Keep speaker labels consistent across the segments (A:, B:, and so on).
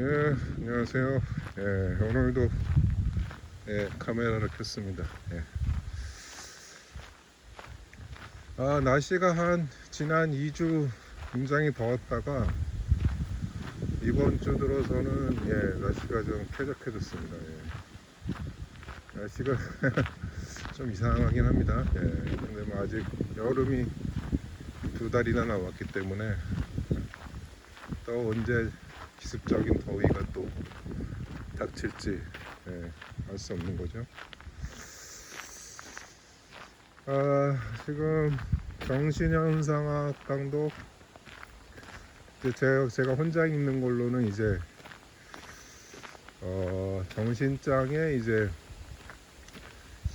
A: 예, 안녕하세요. 예, 오늘도 카메라를 켰습니다. 예. 날씨가 지난 2주 굉장히 더웠다가 이번 주 들어서는 날씨가 좀 쾌적해졌습니다. 날씨가 좀 이상하긴 합니다. 근데 뭐 아직 여름이 2달이나 남았기 때문에 또 언제 기습적인 더위가 또 닥칠지 알 수 없는 거죠. 지금 정신현상학 강독 제가 혼자 읽는 걸로는 이제 정신장애 이제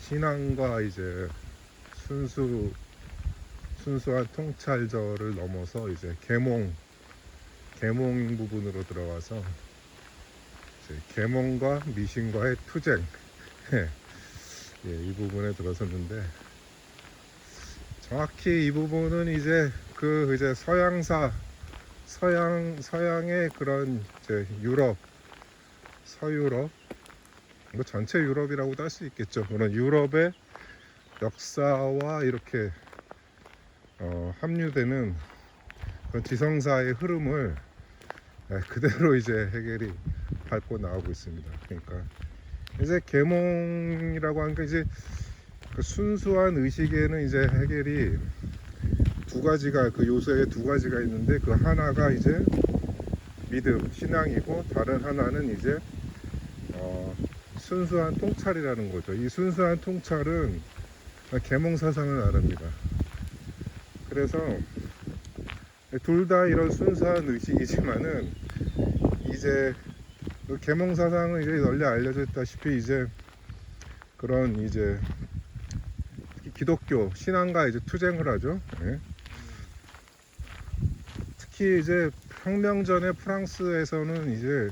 A: 신앙과 이제 순수한 통찰절을 넘어서 이제 계몽 부분으로 들어가서 이제 계몽과 미신과의 투쟁 이 부분에 들어섰는데, 정확히 이 부분은 이제 이제 서양의 그런 이제 유럽, 서유럽, 뭐 전체 유럽이라고도 할 수 있겠죠. 그런 유럽의 역사와 이렇게 합류되는 그런 지성사의 흐름을 그대로 이제 해겔이 밟고 나오고 있습니다. 그러니까 이제 계몽이라고 하니까 이제 그 순수한 의식에는 이제 해겔이 두 가지가, 그 요소에 두 가지가 있는데, 그 하나가 이제 믿음, 신앙이고, 다른 하나는 이제 순수한 통찰이라는 거죠. 이 순수한 통찰은 계몽 사상을 말합니다. 그래서 둘 다 이런 순수한 의식이지만은 이제 그 계몽 사상은 이제 널리 알려져 있다시피 이제 그런 이제 기독교 신앙과 이제 투쟁을 하죠. 특히 이제 혁명 전에 프랑스에서는 이제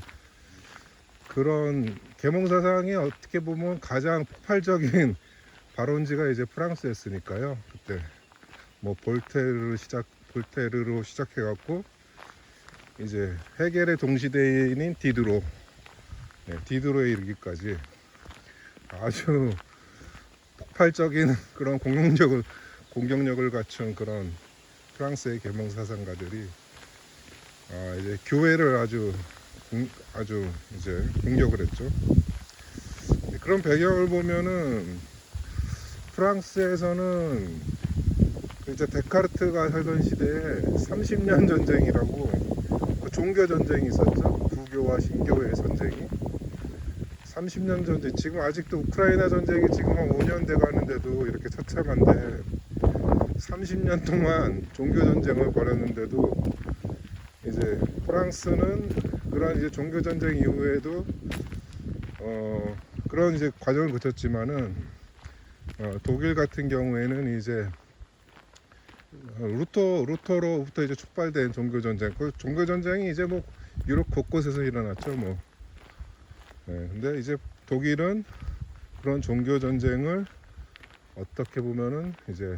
A: 그런 계몽 사상이 어떻게 보면 가장 폭발적인 발원지가 이제 프랑스였으니까요. 그때 뭐 볼테르로 시작해갖고 이제 해겔의 동시대인인 디드로에 이르기까지 아주 폭발적인 그런 공격력을 갖춘 그런 프랑스의 계몽 사상가들이 이제 교회를 아주 이제 공격을 했죠. 그런 배경을 보면은 프랑스에서는 이제 데카르트가 살던 시대에 30년 전쟁이라고 그 종교 전쟁이 있었죠. 구교와 신교의 전쟁이 30년 전쟁. 지금 아직도 우크라이나 전쟁이 지금 한 5년 돼 가는데도 이렇게 처참한데, 30년 동안 종교 전쟁을 벌였는데도 이제 프랑스는 그런 이제 종교 전쟁 이후에도 그런 이제 과정을 거쳤지만은 독일 같은 경우에는 이제 루터로부터 이제 촉발된 종교 전쟁, 그 종교 전쟁이 이제 뭐 유럽 곳곳에서 일어났죠. 뭐 근데 이제 독일은 그런 종교 전쟁을 어떻게 보면은 이제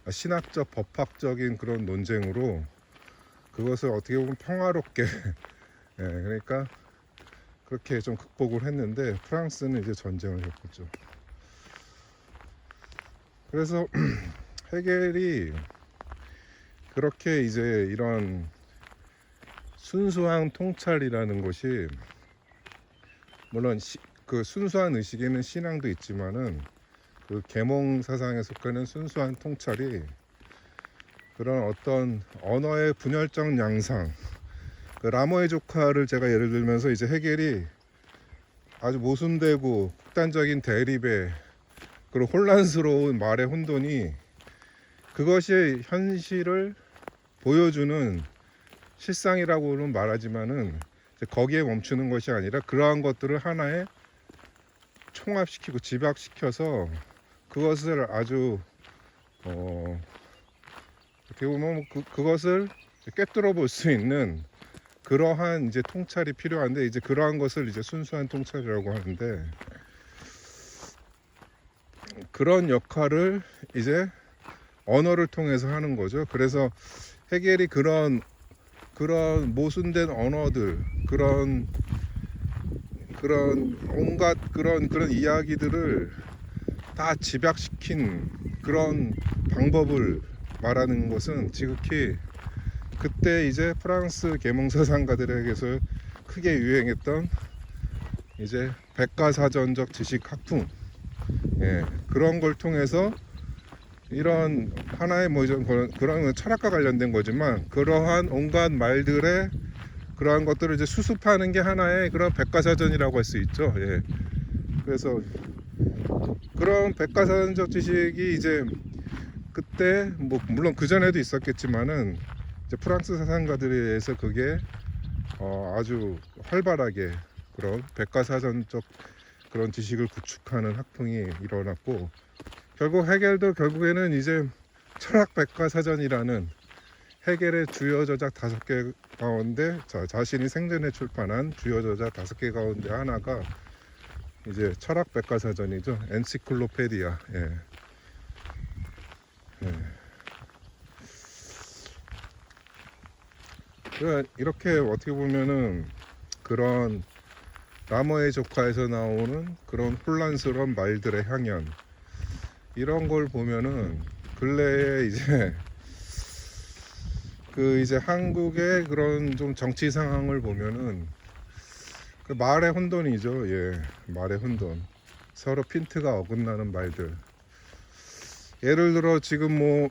A: 신학적 법학적인 그런 논쟁으로 그것을 어떻게 보면 평화롭게 그러니까 그렇게 좀 극복을 했는데, 프랑스는 이제 전쟁을 겪었죠. 그래서 해겔이 그렇게 이제 이런 순수한 통찰이라는 것이, 물론 그 순수한 의식에는 신앙도 있지만은 그 계몽 사상에 속하는 순수한 통찰이 그런 어떤 언어의 분열적 양상, 그 라모의 조카를 제가 예를 들면서 이제 해겔이 아주 모순되고 극단적인 대립의 그런 혼란스러운 말의 혼돈이, 그것이 현실을 보여주는 실상이라고는 말하지만은 거기에 멈추는 것이 아니라 그러한 것들을 하나에 총합시키고 집약시켜서 그것을 아주 어떻게 보면 그것을 꿰뚫어 볼 수 있는 그러한 이제 통찰이 필요한데, 이제 그러한 것을 이제 순수한 통찰이라고 하는데, 그런 역할을 이제 언어를 통해서 하는 거죠. 그래서 해겔이 그런 그런 모순된 언어들, 그런 온갖 그런 이야기들을 다 집약시킨 그런 방법을 말하는 것은 지극히 그때 이제 프랑스 계몽서상가들에게서 크게 유행했던 이제 백과사전적 지식 학풍, 예, 그런 걸 통해서 이런 하나의 뭐 그런 철학과 관련된 거지만 그러한 온갖 말들의 그러한 것들을 이제 수습하는 게 하나의 그런 백과사전이라고 할 수 있죠. 예. 그래서 그런 백과사전적 지식이 이제 그때 뭐 물론 그 전에도 있었겠지만은 이제 프랑스 사상가들에 의해서 그게 아주 활발하게 그런 백과사전적 그런 지식을 구축하는 학풍이 일어났고, 결국 해겔도 결국에는 이제 철학 백과사전이라는 해겔의 주요 저작 5개 가운데 자신이 생전에 출판한 주요 저작 5개 가운데 하나가 이제 철학 백과사전이죠. 엔시클로페디아. 예. 예. 그러니까 이렇게 어떻게 보면은 그런 라머의 조카에서 나오는 그런 혼란스러운 말들의 향연, 이런 걸 보면은 근래에 이제 이제 한국의 그런 좀 정치 상황을 보면은 그 말의 혼돈이죠. 예, 말의 혼돈. 서로 핀트가 어긋나는 말들. 예를 들어 지금 뭐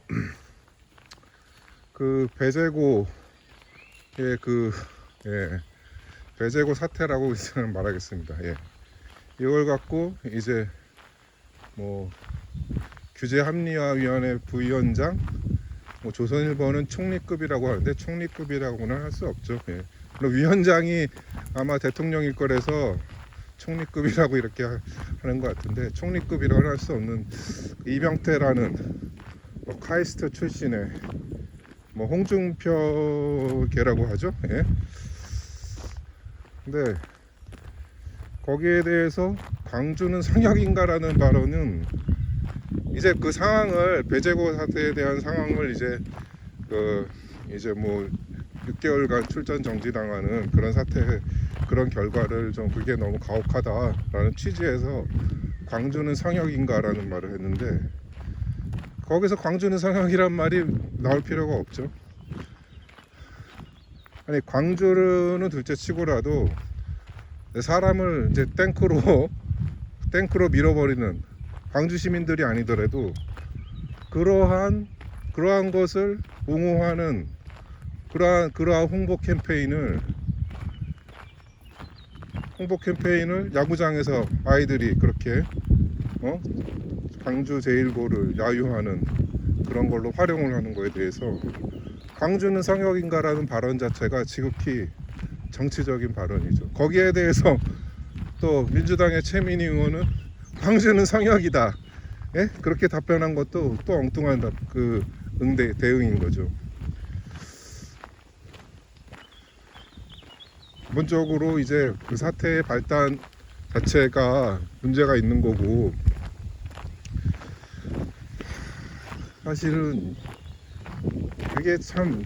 A: 그 배제고의 배제고 사태라고 저는 말하겠습니다. 예. 이걸 갖고 이제 뭐 규제합리화위원회 부위원장, 뭐 조선일보는 총리급이라고 하는데 총리급이라고는 할 수 없죠. 예. 그럼 위원장이 아마 대통령일 거라서 총리급이라고 이렇게 하는 것 같은데, 총리급이라고는 할 수 없는 이병태라는 뭐 카이스트 출신의 뭐 홍준표계라고 하죠. 예. 근데 거기에 대해서 광주는 성역인가라는 발언은 이제 그 상황을, 배제고 사태에 대한 상황을 이제 뭐 6개월간 출전 정지당하는 그런 사태, 그런 결과를 좀 그게 너무 가혹하다라는 취지에서 광주는 성역인가라는 말을 했는데, 거기서 광주는 성역이란 말이 나올 필요가 없죠. 아니, 광주는 둘째 치고라도 사람을 이제 탱크로 밀어버리는 광주 시민들이 아니더라도 그러한 것을 옹호하는 그러한 홍보 캠페인을 야구장에서 아이들이 그렇게 광주 제1고를 야유하는 그런 걸로 활용을 하는 거에 대해서 광주는 성역인가라는 발언 자체가 지극히 정치적인 발언이죠. 거기에 대해서 또 민주당의 최민희 의원은 광주는 성역이다, 예? 그렇게 답변한 것도 또 엉뚱한 대응인 거죠. 기본적으로 이제 그 사태의 발단 자체가 문제가 있는 거고, 사실은 그게 참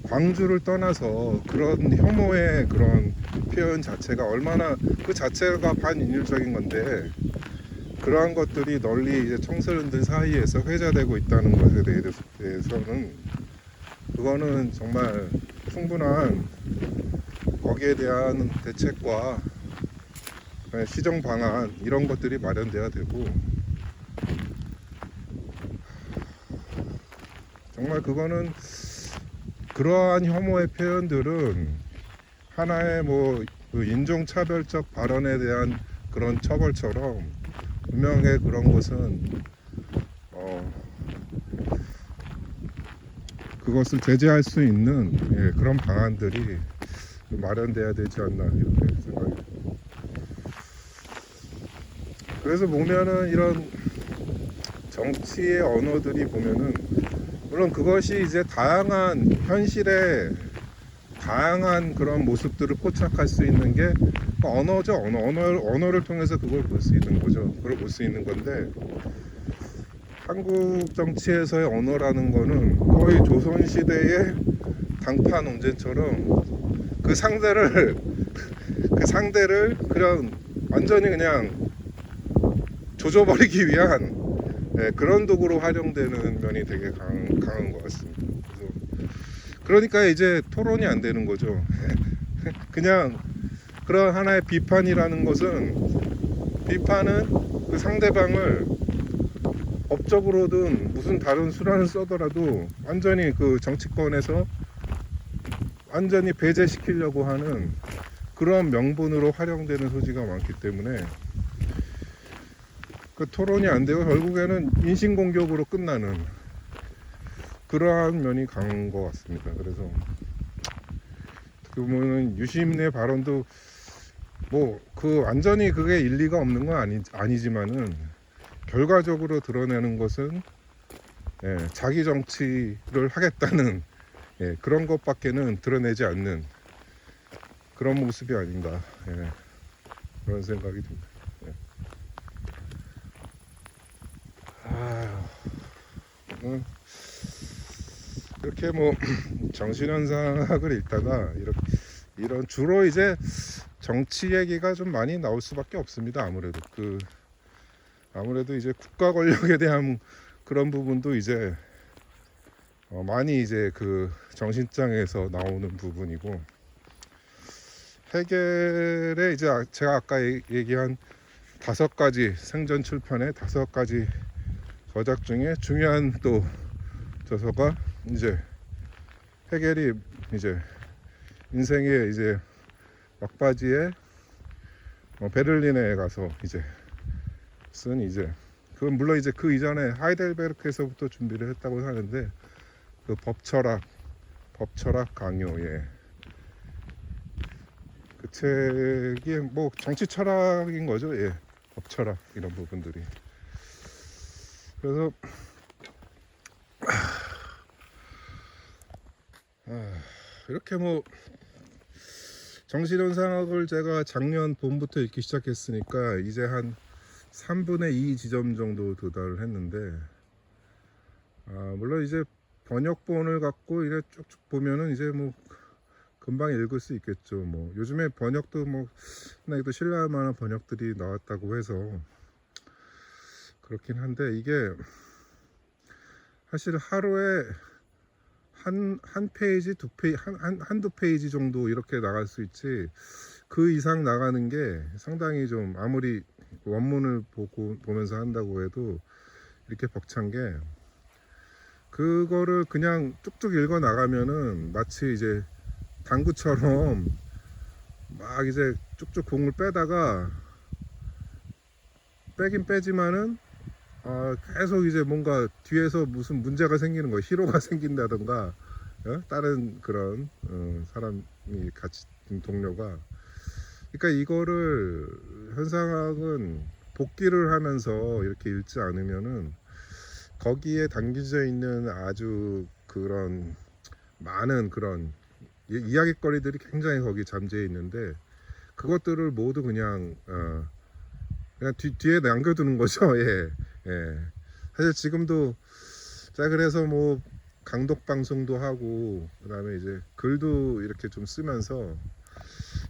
A: 광주를 떠나서 그런 혐오의 그런 표현 자체가 얼마나, 그 자체가 반인륜적인 건데 그러한 것들이 널리 이제 청소년들 사이에서 회자되고 있다는 것에 대해서는 그거는 정말 충분한 거기에 대한 대책과 시정 방안, 이런 것들이 마련돼야 되고, 정말 그거는 그러한 혐오의 표현들은 하나의 뭐 그 인종차별적 발언에 대한 그런 처벌처럼 분명히 그런 것은 그것을 제재할 수 있는 그런 방안들이 마련돼야 되지 않나, 이렇게 생각해요. 그래서 보면은 이런 정치의 언어들이 보면은, 물론 그것이 이제 다양한 현실의 다양한 그런 모습들을 포착할 수 있는 게 언어죠. 언어를 통해서 그걸 볼 수 있는 거죠. 그걸 볼 수 있는 건데, 한국 정치에서의 언어라는 거는 거의 조선시대의 강파 논쟁처럼 그 상대를 그런 완전히 그냥 조져버리기 위한 그런 도구로 활용되는 면이 되게 강한 것 같습니다. 그러니까 이제 토론이 안 되는 거죠. 그냥 그런 하나의 비판이라는 것은 그 상대방을 법적으로든 무슨 다른 수단을 써더라도 완전히 그 정치권에서 완전히 배제시키려고 하는 그런 명분으로 활용되는 소지가 많기 때문에 그 토론이 안 되고 결국에는 인신공격으로 끝나는 그러한 면이 강한 것 같습니다. 그래서 어떻게 보면은 유시민의 발언도 뭐 그 완전히 그게 일리가 없는 건 아니지만은 결과적으로 드러내는 것은 자기 정치를 하겠다는 그런 것밖에는 드러내지 않는 그런 모습이 아닌가 그런 생각이 듭니다. 이렇게 뭐 정신현상학을 읽다가 이런 주로 이제 정치 얘기가 좀 많이 나올 수밖에 없습니다. 아무래도 이제 국가 권력에 대한 그런 부분도 이제 많이 이제 그 정신장에서 나오는 부분이고, 헤겔의 이제 제가 아까 얘기한 5가지 생전 출판의 5가지 저작 중에 중요한 또 저서가 이제 헤겔이 이제 인생의 이제 막바지에 베를린에 가서 이제 쓴 이제 그건 물론 이제 그 이전에 하이델베르크에서부터 준비를 했다고 하는데 그 법철학 강요에 그 책이 뭐 정치 철학인 거죠. 법철학 이런 부분들이. 그래서 이렇게 뭐 정신현상학을 제가 작년 봄부터 읽기 시작했으니까 이제 한 3분의 2 지점 정도 도달을 했는데, 물론 이제 번역본을 갖고 이래 쭉쭉 보면은 이제 뭐 금방 읽을 수 있겠죠. 뭐 요즘에 번역도 뭐 또 신뢰할 만한 번역들이 나왔다고 해서 그렇긴 한데, 이게 사실 하루에 한 페이지, 한두 페이지 정도 이렇게 나갈 수 있지, 그 이상 나가는 게 상당히 좀, 아무리 원문을 보면서 한다고 해도 이렇게 벅찬 게, 그거를 그냥 쭉쭉 읽어 나가면은 마치 이제 당구처럼 막 이제 쭉쭉 공을 빼다가 빼긴 빼지만은 계속 이제 뭔가 뒤에서 무슨 문제가 생기는 거예요. 희로가 생긴다던가 다른 그런 사람이 같이 동료가. 그러니까 이거를 현상학은 복기를 하면서 이렇게 읽지 않으면은 거기에 담겨져 있는 아주 그런 많은 그런 이야깃거리들이 굉장히 거기 잠재해 있는데, 그것들을 모두 그냥 뒤에 남겨두는 거죠. 사실 지금도 자, 그래서 뭐 강독 방송도 하고 그다음에 이제 글도 이렇게 좀 쓰면서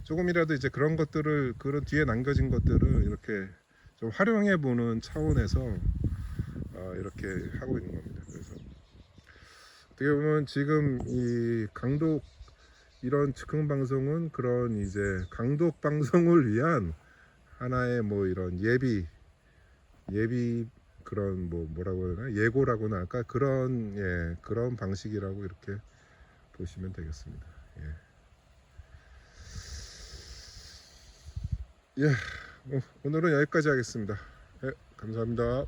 A: 조금이라도 이제 그런 것들을, 그런 뒤에 남겨진 것들을 이렇게 좀 활용해 보는 차원에서 이렇게 하고 있는 겁니다. 그래서 어떻게 보면 지금 이 강독 이런 즉흥 방송은 그런 이제 강독 방송을 위한 하나의 뭐 이런 예비 그런 뭐라고 해야 되나, 예고라고나 할까, 그런 그런 방식이라고 이렇게 보시면 되겠습니다. 오늘은 여기까지 하겠습니다. 감사합니다.